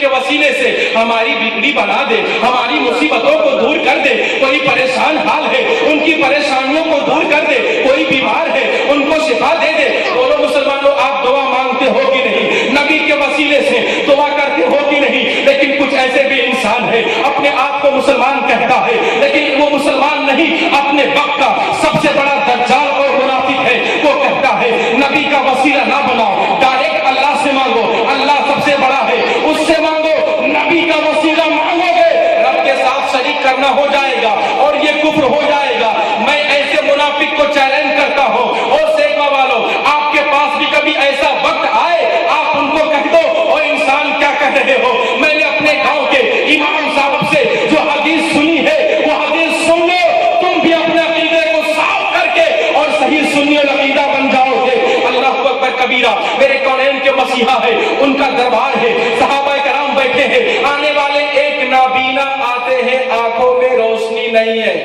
کے وسیلے سے ہماری بگڑی بنا دے, ہماری مصیبتوں کو دور کر دے. کوئی پریشان حال ہے ان کی پریشانیوں کو دور کر دے, کوئی بیمار ہے ان کو شفا دے دے. بولو مسلمانوں, آپ دعا مانگتے ہو کہ نہیں؟ نبی کے وسیلے سے دعا کرتے ہو کہ نہیں؟ لیکن کچھ ایسے بھی انسان ہے اپنے آپ کو مسلمان کہتا ہے لیکن وہ مسلمان نہیں, اپنے وقت کا سب سے بڑا دجال اور منافق ہے. وہ کہتا ہے نبی کا وسیلہ نہ بناؤ, ڈائریکٹ اللہ سے مانگو, اللہ سب سے بڑا ہے اس سے مانگو. نبی کا وسیلہ مانگو گے رب کے ساتھ شریک کرنا ہو جائے گا اور یہ کفر ہو جائے گا. میں ایسے منافق کو چیلنج کرتا ہوں. اور سیگما والوں, آپ کے پاس بھی کبھی ایسا وقت آئے آپ ان کو کہہ دو اور انسان کیا کہہ رہے ہو. میں نے اپنے گاؤں کے امام صاحب سے جو حدیث سنی ہے وہ حدیث سن لو, تم بھی اپنے عقیدے کو صاف کر کے اور صحیح سنی العقیدہ بن جاؤ گے. اللہ اکبر کبیرہ. میرے کونین کے مسیحا ہے, ان کا دربار ہے, صحابہ کرام بیٹھے ہیں, آنے والے ایک نابینا آتے ہیں, آنکھوں میں روشنی نہیں ہے,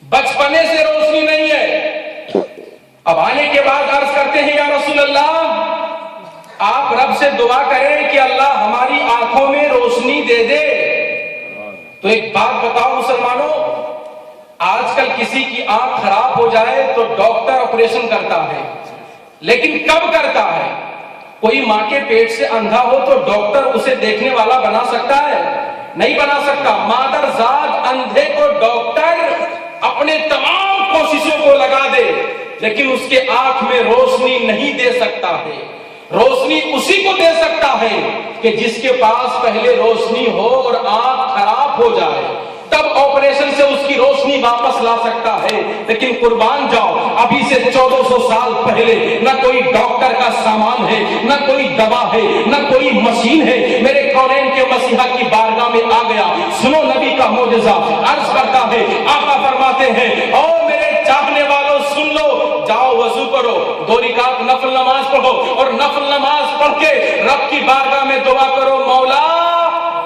بچپنے سے روشنی نہیں ہے. اب آنے کے بعد عرض کرتے ہیں یا رسول اللہ آپ رب سے دعا کریں کہ اللہ ہماری آنکھوں میں روشنی دے دے. تو ایک بات بتاؤ مسلمانوں, آج کل کسی کی آنکھ خراب ہو جائے تو ڈاکٹر آپریشن کرتا ہے, لیکن کب کرتا ہے؟ کوئی ماں کے پیٹ سے اندھا ہو تو ڈاکٹر اسے دیکھنے والا بنا سکتا ہے؟ نہیں بنا سکتا. مادر ذات اندھے کو ڈاکٹر اپنے تمام کوششوں کو لگا دے لیکن اس کے آنکھ میں روشنی نہیں دے سکتا ہے. روشنی اسی کو دے سکتا ہے کہ جس کے پاس پہلے روشنی ہو اور آنکھ خراب ہو جائے, تب آپریشن سے اس کی روشنی واپس لا سکتا ہے. لیکن قربان جاؤ, ابھی سے 1400 سال پہلے نہ کوئی ڈاکٹر کا سامان ہے, نہ کوئی دوا ہے, نہ کوئی مشین ہے. میرے کونین کے مسیحا کی بارگاہ میں آ گیا, سنو نبی کا معجزہ. عرض کرتا ہے, آقا فرماتے ہیں او میرے چاہنے والوں سن لو, جاؤ وضو کرو, 2 رکعت نفل نماز پڑھو اور نفل نماز پڑھ کے رب کی بارگاہ میں دعا کرو, مولا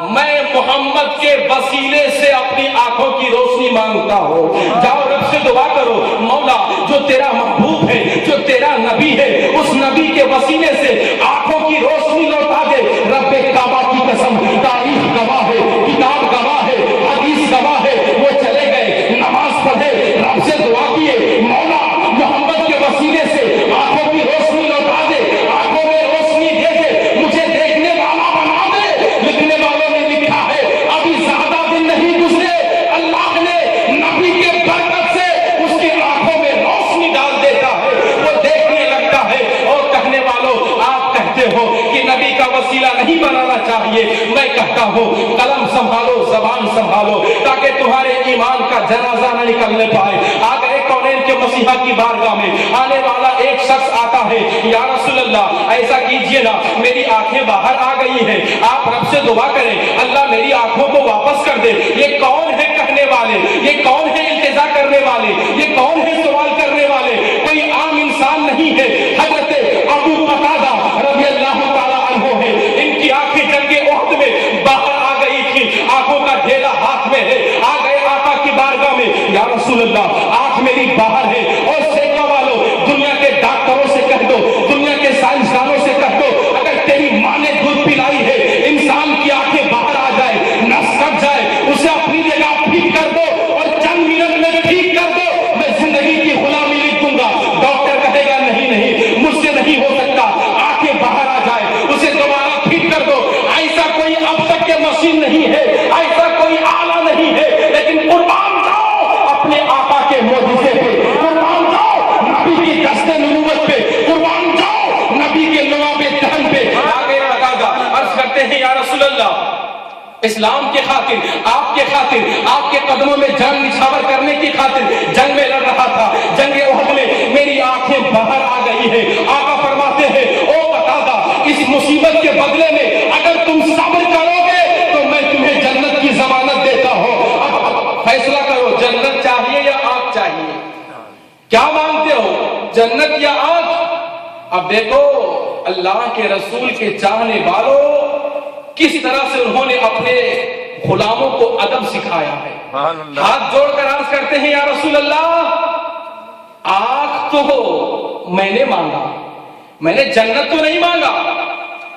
میں محمد کے وسیلے سے اپنی آنکھوں کی روشنی مانگتا ہوں. جاؤ رب سے دعا کرو, مولا جو تیرا محبوب ہے, جو تیرا نبی ہے, اس نبی کے وسیلے سے آنکھوں کی روشنی لوٹا دے. رب کعبہ کی قسم, تاریخ گواہ ہے, کتاب گواہ ہے, حدیث گواہ ہے, وہ چلے گئے, نماز پڑھے, رب سے دعا کیے, مولا محمد کے وسیلے سے آنکھوں کی روشنی لوٹا دے, آنکھوں میں روشنی دے دے, مجھے دیکھنے والا بنا دے. لکھنے والوں نے لکھا ہے ابھی زیادہ دن نہیں گزرے, اللہ نے نبی کے برکت سے اس کی آنکھوں میں روشنی ڈال دیتا ہے, وہ دیکھنے لگتا ہے. اور کہنے والوں, آپ کہتے ہو کہ نبی کا وسیلہ نہیں بنانا چاہیے, میں کہتا ہوں قلم سنبھالو, زبان سنبھالو, تاکہ تمہارے ایمان کا جنازہ نہ نکلنے پائے. آگے کونین کے مسیحا کی بارگاہ میں آنے والا ایک شخص آتا ہے, یا رسول اللہ ایسا کیجئے نا, میری آنکھیں باہر آ گئی ہیں, آپ رب سے دعا کریں اللہ میری آنکھوں کو واپس کر دے. یہ کون ہے کہنے والے, یہ کون ہے التجا کرنے والے, یہ کون ہے سوال کرنے والے؟ کوئی عام انسان نہیں ہے. حضرت ابو قتادہ رضی اللہ تعالی عنہ ہے, ان کی آنکھیں جنگ احد میں باہر آ گئی تھی, آنکھوں کا ڈھیلا ہاتھ میں ہے, آ گئے آقا کی بارگاہ میں, یا رسول اللہ آنکھ میری باہر ہے. اور سیکا والوں, دنیا کے ڈاکٹروں سے کہہ دو, دنیا کے سائنسدانوں سے کہہ دو, اگر تیری ماں نے دودھ پلائی ہے, انسان کی آنکھیں باہر آ جائے, نس کٹ جائے, اسے اپنی جگہ ٹھیک کر دو اور چند منٹ میں ٹھیک کر دو, میں زندگی کی غلامی لکھ دوں گا. ڈاکٹر کہے گا نہیں نہیں مجھ سے نہیں ہو سکتا, آنکھیں باہر آ جائے, اسے دوبارہ ٹھیک کر دو. ایسا کوئی اب تک کے مشین نہیں ہے, ایسا کوئی آلہ نہیں ہے, لیکن قربان جاؤ اپنے آقا کے معجزے پہ, قربان جاؤ نبی کی دست نبوت پہ, قربان جاؤ نبی کے لواب دہن پہ. آگے لگا عرض کرتے ہیں یا رسول اللہ اسلام کے خاطر, آپ کے خاطر, آپ کے قدموں میں جان نچھاور کرنے کی خاطر جنگ میں لڑ رہا تھا, جنگ احد میں میری آنکھیں باہر آ گئی ہیں. آقا فرماتے ہیں او قتادہ, اس مصیبت کے بدلے میں اگر تم صبر کرو گے تو میں تمہیں جنت کی ضمانت دیتا ہوں. اب فیصلہ کرو, جنت چاہیے یا آنکھ چاہیے؟ کیا مانگتے ہو, جنت یا آنکھ؟ اب دیکھو اللہ کے رسول کے چاہنے والوں کس طرح سے انہوں نے اپنے غلاموں کو ادب سکھایا ہے. ہاتھ جوڑ کر عرض کرتے ہیں یا رسول اللہ آنکھ تو میں نے مانگا, میں نے جنت تو نہیں مانگا,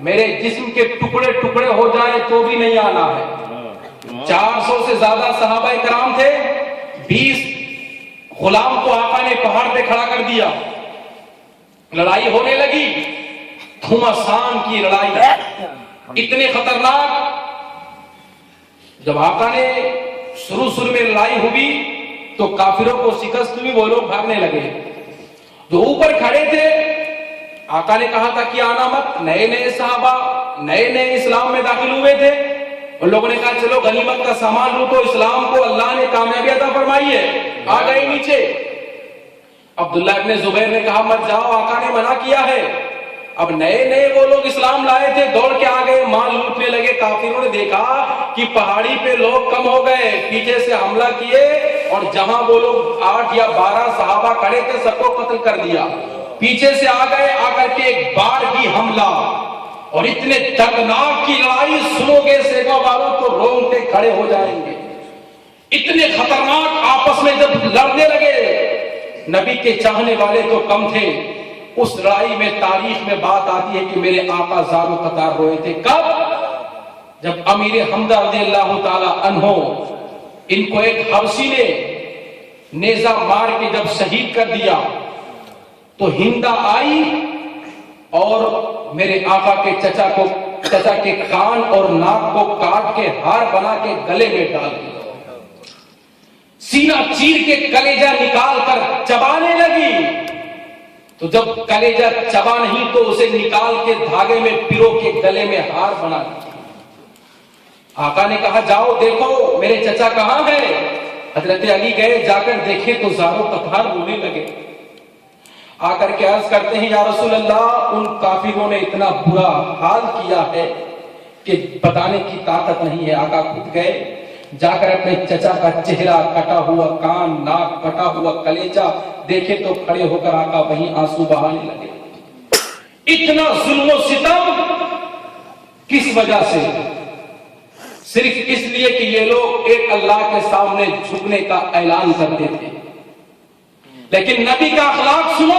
میرے جسم کے ٹکڑے ٹکڑے ہو جائیں تو بھی نہیں آنا ہے. 400 سے زیادہ صحابہ کرام تھے. 20 غلام کو آقا نے پہاڑ پہ کھڑا کر دیا. لڑائی ہونے لگی. گھمسان کی لڑائی, اتنے خطرناک. جب آقا نے شروع میں لڑائی ہوئی تو کافروں کو شکست ہوئی, وہ لوگ بھاگنے لگے. جو اوپر کھڑے تھے آقا نے کہا تھا کہ آنا مت. نئے صحابہ نئے اسلام میں داخل ہوئے تھے. ان لوگوں نے کہا چلو غنیمت کا سامان لوٹو, اسلام کو اللہ نے کامیابی عطا فرمائی ہے. آ گئے نیچے. عبداللہ ابن زبیر نے کہا مت جاؤ, آقا نے منع کیا ہے. اب نئے وہ لوگ اسلام لائے تھے, دوڑ کے آ گئے, مال لوٹنے لگے. کافروں نے دیکھا کہ پہاڑی پہ لوگ کم ہو گئے, پیچھے سے حملہ کیے اور جہاں وہ لوگ 8 یا 12 صحابہ کھڑے تھے سب کو قتل کر دیا. پیچھے سے آ گئے, آ کر کے ایک بار بھی حملہ اور اتنے دردناک کی لڑائی سنو گے سیگا والوں تو رونگٹے کھڑے ہو جائیں گے. اتنے خطرناک آپس میں جب لڑنے لگے, نبی کے چاہنے والے تو کم تھے. اس لڑائی میں تاریخ میں بات آتی ہے کہ میرے آقا زار و قطار روئے تھے. کب؟ جب امیر حمزہ رضی اللہ تعالی عنہ ان کو ایک حبشی نے نیزہ مار کے جب شہید کر دیا تو ہندا آئی اور میرے آقا کے چچا کے کان اور ناک کو کاٹ کے ہار بنا کے گلے میں ڈال دیا. سینہ چیر کے کلیجہ نکال کر چبانے لگی. تو جب کلیجہ چبا نہیں تو اسے نکال کے دھاگے میں پیرو کے گلے میں ہار بنا دیا. آقا نے کہا جاؤ دیکھو میرے چچا کہاں ہے. حضرت علی گئے, جا کر دیکھے تو زار و قطار رونے لگے. آ کر کے عرض کرتے ہیں یا رسول اللہ ان کافروں نے اتنا برا حال کیا ہے کہ بتانے کی طاقت نہیں ہے. آقا خود گئے, جا کر اپنے چچا کا چہرہ, کٹا ہوا کان, ناک, کٹا ہوا کلیجہ دیکھے تو کھڑے ہو کر آقا وہیں آنسو بہانے لگے. اتنا ظلم و ستم کس وجہ سے؟ صرف اس لیے کہ یہ لوگ ایک اللہ کے سامنے جھکنے کا اعلان کرتے تھے. لیکن نبی کا اخلاق سنو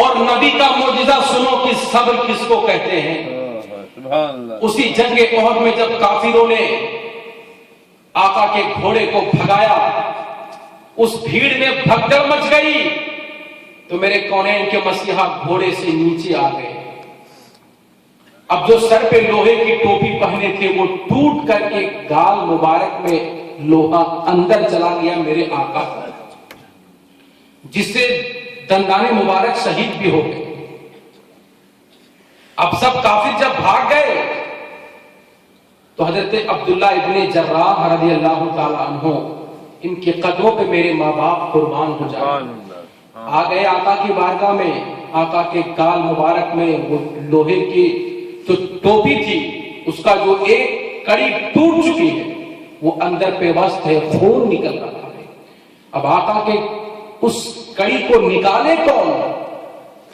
اور نبی کا معجزہ سنو کہ صبر کس کو کہتے ہیں. اسی جنگ احد میں جب کافروں نے آقا کے گھوڑے کو بھگایا, اس بھیڑ میں بھگدڑ مچ گئی تو میرے کونین کے مسیحا گھوڑے سے نیچے آ گئے. اب جو سر پہ لوہے کی ٹوپی پہنے تھے وہ ٹوٹ کر کے گال مبارک میں لوہا اندر چلا گیا میرے آقا, جس سے دندان مبارک شہید بھی ہو گئے. اب سب کافر جب بھاگ گئے تو حضرت عبداللہ ابن جراح رضی اللہ تعالی عنہ, ان کے قدموں پہ میرے ماں باپ قربان ہو جائیں, آ گئے آقا کی بارگاہ میں. آقا کے گال مبارک میں وہ لوہے کی جو ٹوپی تھی اس کا جو ایک کڑی ٹوٹ چکی ہے وہ اندر پہ وسط ہے, خون نکل رہا ہے. اب آقا کے اس کڑی کو نکالے کون؟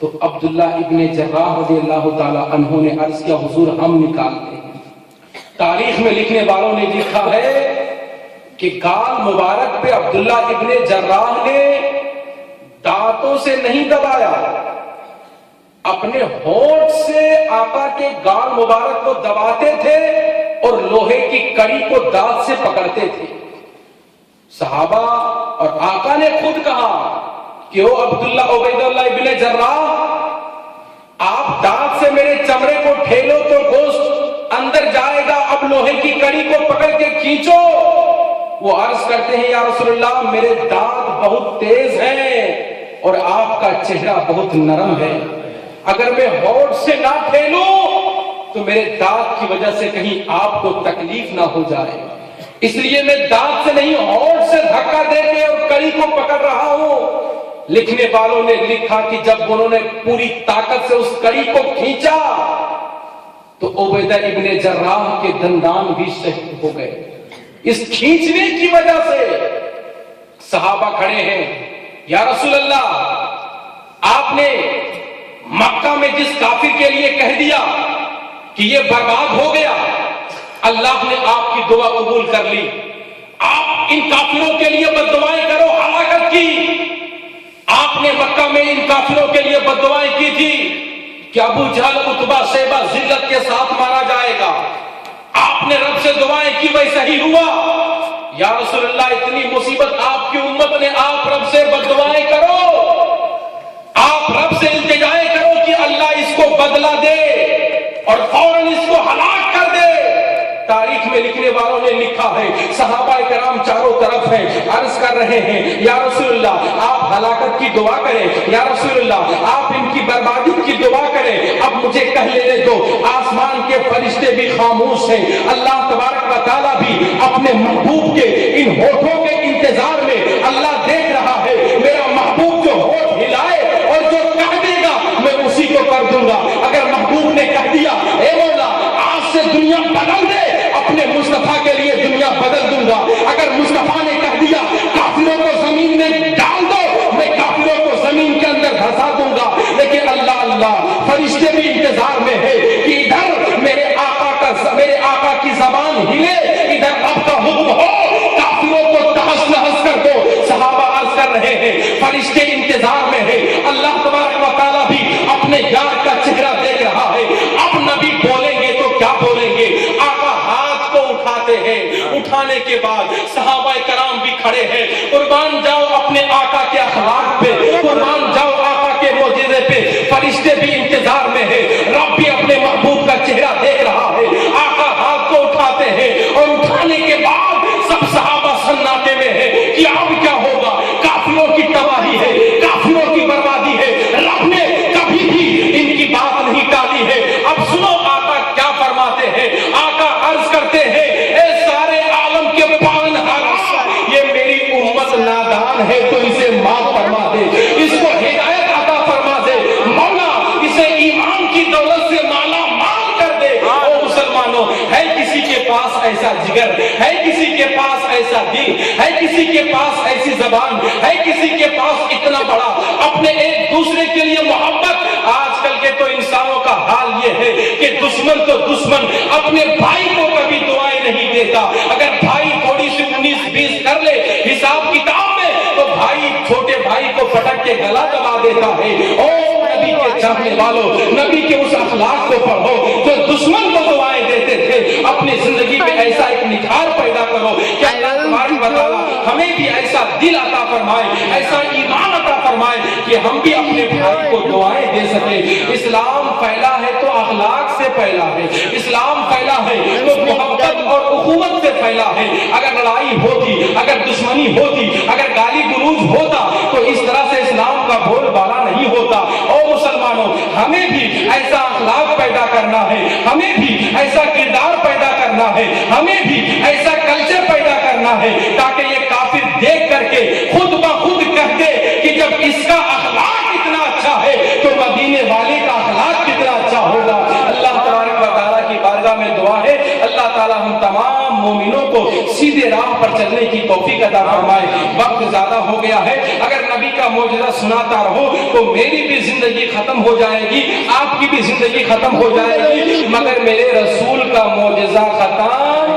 تو عبداللہ ابن جراح رضی اللہ تعالی عنہ نے عرض کیا حضور ہم نکالتے ہیں. تاریخ میں لکھنے والوں نے لکھا ہے کہ گال مبارک پہ عبداللہ ابن جراح نے دانتوں سے نہیں دبایا, اپنے ہونٹ سے آقا کے گال مبارک کو دباتے تھے اور لوہے کی کڑی کو دانت سے پکڑتے تھے. صحابہ اور آقا نے خود کہا کہ او عبداللہ عبید اللہ ابن جراح, آپ دانت سے میرے چمڑے کو ٹھیلو تو گوشت اندر جائے گا, اب لوہے کی کڑی کو پکڑ کے کھینچو. وہ عرض کرتے ہیں یا رسول اللہ میرے دانت بہت تیز ہیں اور آپ کا چہرہ بہت نرم ہے, اگر میں ہونٹ سے نہ ٹھیلوں تو میرے دانت کی وجہ سے کہیں آپ کو تکلیف نہ ہو جائے, اس لیے میں دانت سے نہیں ہونٹ سے دھکا دے کے اور کڑی کو پکڑ رہا ہوں. لکھنے والوں نے لکھا کہ جب انہوں نے پوری طاقت سے اس کڑی کو کھینچا تو عبیدہ ابن جراح کے دندان بھی شہید ہو گئے. اس کھینچنے کی وجہ سے صحابہ کھڑے ہیں, یا رسول اللہ آپ نے مکہ میں جس کافر کے لیے کہہ دیا کہ یہ برباد ہو گیا, اللہ نے آپ کی دعا قبول کر لی. آپ ان کافروں کے لیے بد دعائیں کرو ہلاکت کی. آپ نے مکہ میں ان کافروں کے لیے بد دعائیں کی تھی کہ کہ ابو جہل عتبہ شیبہ ذلت کے ساتھ مارا جائے گا. آپ نے رب سے دعائیں کی, ویسا ہی ہوا. یا رسول اللہ اتنی مصیبت آپ کی امت نے, آپ رب سے بددعائیں کرو, آپ رب سے التجائیں کرو کہ اللہ اس کو بدلہ دے اور فوراً اس کو ہلاک کر دے. تاریخ میں لکھنے والوں نے لکھا ہے, صحابہ کرام چاروں طرف ہیں, عرض کر رہے ہیں یا رسول اللہ آپ ہلاکت کی دعا کریں, یا رسول اللہ آپ ان کی بربادی کی دعا کریں. اب مجھے کہہ لینے دو, آسمان کے فرشتے بھی خاموش ہیں, اللہ تبارک و تعالیٰ بھی اپنے محبوب کے ان ہونٹوں کے انتظار میں. اللہ دیکھ رہا ہے میرا محبوب جو ہونٹ ہلائے اور جو کہہ دے گا میں اسی کو کر دوں گا. اگر محبوب نے کہہ دیا اے مولا آج سے دنیا بدل دے, اپنے مصطفیٰ کے لیے دنیا بدل دوں گا. اگر مصطفیٰ نے کہہ دیا کافروں کو زمین میں ڈال دو, میں کافروں کو زمین کے اندر دھسا دوں گا. لیکن اللہ فرشتے بھی انتظار میں ہے کہ ادھر میرے آقا کی زبان ہلے, ادھر رب کا حکم ہو, کافروں کو تہس نہس کر دو. صحابہ عرض کر رہے ہیں فرشتے انتظار میں ہے, اللہ تبارک و تعالیٰ بھی اپنے یار کا چہرہ دیکھ رہا ہے. اب نبی بولیں گے تو کیا بولیں گے؟ آقا ہاتھ کو اٹھاتے ہیں, اٹھانے کے بعد صحابہ کرام بھی کھڑے ہیں. قربان جاؤ اپنے آقا کے اخلاق پہ, قربان جاؤ آقا کے معجزے پہ. فرشتے بھی انتظار میں ہے, رب بھی اپنے محبوب کا چہرہ دیکھ رہا ہے. آقا ہاتھ کو اٹھاتے ہیں اور اٹھانے کے بعد سب صحابہ سناٹے میں ہے کہ اب کیا ہوگا. کافروں کی تباہی ہے, کافروں کی بربادی ہے. رب نے کبھی بھی ان کی بات نہیں ٹالی ہے. اب سنو آقا کیا فرماتے ہیں. آقا عرض کرتے ہیں اے سارے عالم کے پالنہارا, یہ میری امت نادان ہے تو اسے معاف فرما دے, اس کو ہدایت عطا فرما دے. مولا اسے ایمان کی دولت سے مالا مال کر دے. او مسلمانوں, ہے کسی کے پاس ایسا جگر, ہے کسی کے پاس ایسا دل, ہے کسی کے پاس ایسی زبان, ہے کسی کے پاس اتنا بڑا اپنے ایک دوسرے کے لیے محبت. آج کل کے تو انسانوں کا حال یہ ہے کہ دشمن تو دشمن اپنے بھائی کو کبھی دعائیں نہیں دیتا. اگر بھائی تھوڑی سی 19-20 کر لے حساب کتاب میں تو بھائی چھوٹے بھائی کو پٹک کے گلا دبا دیتا ہے. او نبی کے چاہنے والوں, نبی کے اس اخلاق کو پڑھو جو دشمن کو دعائیں دیتے تھے. اپنی زندگی میں ایسا ایک نکھار پیدا کرو کہ اللہ تبارک و تعالیٰ ہمیں بھی ایسا دل عطا فرمائے, ایسا ایمان عطا فرمائے کہ ہم بھی اپنے بھائی کو دعائیں دے سکیں. اسلام پھیلا ہے تو اخلاق سے پھیلا ہے, اسلام پھیلا ہے تو محبت اور اخوت سے پھیلا ہے. اگر لڑائی ہوتی, اگر دشمنی ہوتی, اگر گالی گلوج ہوتا تو اس طرح سے اسلام کا بول بالا نہیں ہوتا. اور مسلمانوں ہمیں بھی ایسا اخلاق پیدا کرنا ہے, ہمیں بھی ایسا کردار پیدا کرنا ہے, ہمیں بھی ایسا کلچر پیدا کرنا ہے تاکہ یہ کافر دیکھ کر کے خود بخود کہتے کہ جب اس کا اخلاق اتنا اچھا ہے تو مدینے والے کا اخلاق کتنا اچھا ہوگا. اللہ تبارک و تعالیٰ کی بارگاہ میں دعا ہے اللہ تعالیٰ ہم تمام مومنوں کو سیدھے راہ پر چلنے کی توفیق عطا فرمائے. وقت زیادہ ہو گیا ہے, اگر نبی کا معجزہ سناتا رہو تو میری بھی زندگی ختم ہو جائے گی, آپ کی بھی زندگی ختم ہو جائے گی, مگر میرے رسول کا معجزہ ختم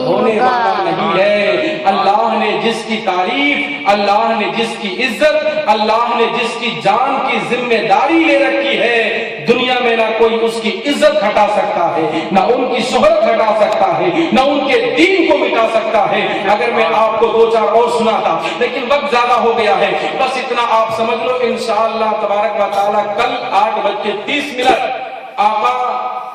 ہونے والا نہیں ہے. اللہ نے جس کی تعریف, اللہ نے جس کی عزت, اللہ نے جس کی جان کی ذمہ داری لے رکھی ہے, دنیا میں نہ کوئی اس کی عزت ہٹا سکتا ہے, نہ ان کی شہرت ہٹا سکتا ہے, نہ ان کے دین کو مٹا سکتا ہے. اگر میں آپ کو 2-4 اور سناتا, لیکن وقت زیادہ ہو گیا ہے, بس اتنا آپ سمجھ لو انشاءاللہ تبارک و تعالی کل 8:30 آقا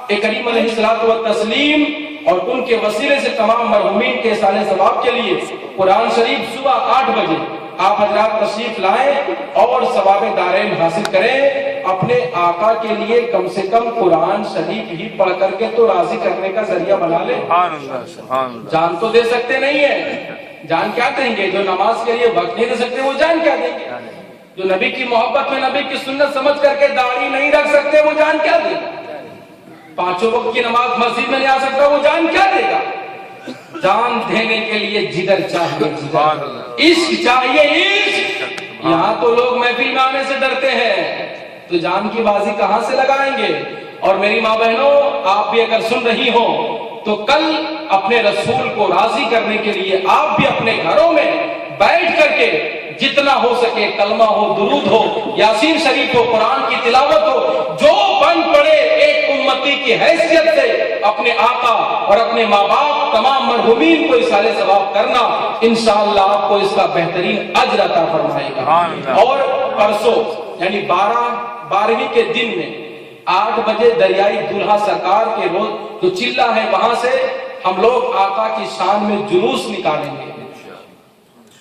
کریم علیہ الصلوۃ والتسلیم اور ان کے وسیلے سے تمام مرحومین کے سالے ثواب کے لیے قرآن شریف صبح 8 بجے آپ حضرات تشریف لائیں اور ثواب دارین حاصل کریں. اپنے آقا کے لیے کم سے کم قرآن شریف ہی پڑھ کر کے تو راضی کرنے کا ذریعہ بنا لیں. جان تو دے سکتے نہیں ہے, جان کیا دیں گے؟ جو نماز کے لیے وقت نہیں دے سکتے وہ جان کیا دیں گے؟ جو نبی کی محبت میں نبی کی سنت سمجھ کر کے داڑھی نہیں رکھ سکتے وہ جان کیا دے گا؟ 5 وقت کی نماز مسجد میں نہیں آ سکتا وہ جان کیا دے گا؟ جان دینے کے لیے جگر چاہیے, جگر, عشق چاہیے, عشق. یہاں تو لوگ محفل میں آنے سے ڈرتے ہیں تو جان کی بازی کہاں سے لگائیں گے؟ اور میری ماں بہنوں آپ بھی اگر سن رہی ہو تو کل اپنے رسول کو راضی کرنے کے لیے آپ بھی اپنے گھروں میں بیٹھ کر کے جتنا ہو سکے کلمہ ہو, درود ہو, یاسین شریف ہو, قرآن کی تلاوت ہو, جو بن قرآن پڑھے ایک امتی کی حیثیت سے اپنے آقا اور اپنے ماں باپ تمام مرحومین کو اصال ثواب کرنا، انشاءاللہ آپ کو اس کا بہترین اجر عطا فرمائے گا۔ اور پرسوں یعنی 12ویں کے دن میں 8 بجے دریائی دلہا سرکار کے روز جو چلہ ہے وہاں سے ہم لوگ آقا کی شان میں جلوس نکالیں گے،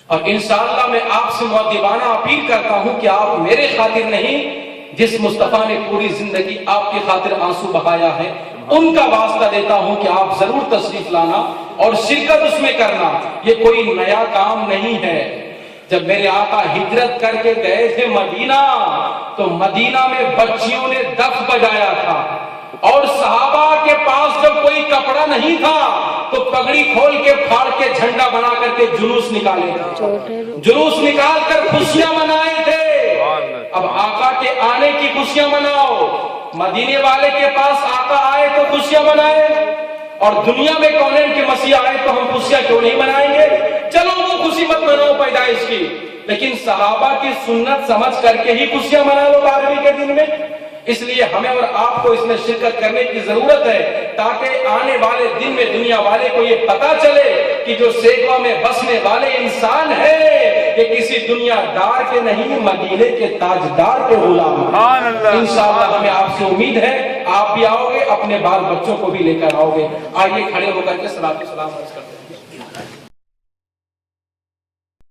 اور انشاءاللہ میں آپ سے مؤدبانہ اپیل کرتا ہوں کہ آپ میرے خاطر نہیں، جس مصطفیٰ نے پوری زندگی آپ کی خاطر آنسو بہایا ہے ان کا واسطہ دیتا ہوں کہ آپ ضرور تشریف لانا اور شرکت اس میں کرنا۔ یہ کوئی نیا کام نہیں ہے۔ جب میرے آقا ہجرت کر کے گئے تھے مدینہ تو مدینہ میں بچیوں نے دف بجایا تھا، اور صحابہ کے پاس جب کوئی کپڑا نہیں تھا تو پگڑی کھول کے پھاڑ کے جھنڈا بنا کر کے جلوس نکالے تھے، جلوس نکال کر خوشیاں منائے تھے۔ اب آقا کے آنے کی خوشیاں مناؤ، مدینے والے کے پاس آقا آئے تو خوشیاں منائے، اور دنیا میں کونین کے مسیح آئے تو ہم خوشیاں کیوں نہیں منائیں گے؟ چلو وہ خوشی مت مناؤ پیدائش کی، لیکن صحابہ کی سنت سمجھ کر کے ہی خوشیاں منا لو 12ویں کے دن میں۔ اس لیے ہمیں اور آپ کو اس میں شرکت کرنے کی ضرورت ہے تاکہ آنے والے دن میں دنیا والے کو یہ پتا چلے کہ جو سیگوا میں بسنے والے انسان ہے یہ کسی دنیا دار کے نہیں، مدینے کے تاجدار کے غلام ہیں۔ انشاءاللہ ہمیں آپ سے امید ہے آپ بھی آؤ گے، اپنے بال بچوں کو بھی لے کر آؤ گے۔ آئیے کھڑے ہو کر کے صلاۃ و سلام عرض کرتے ہیں۔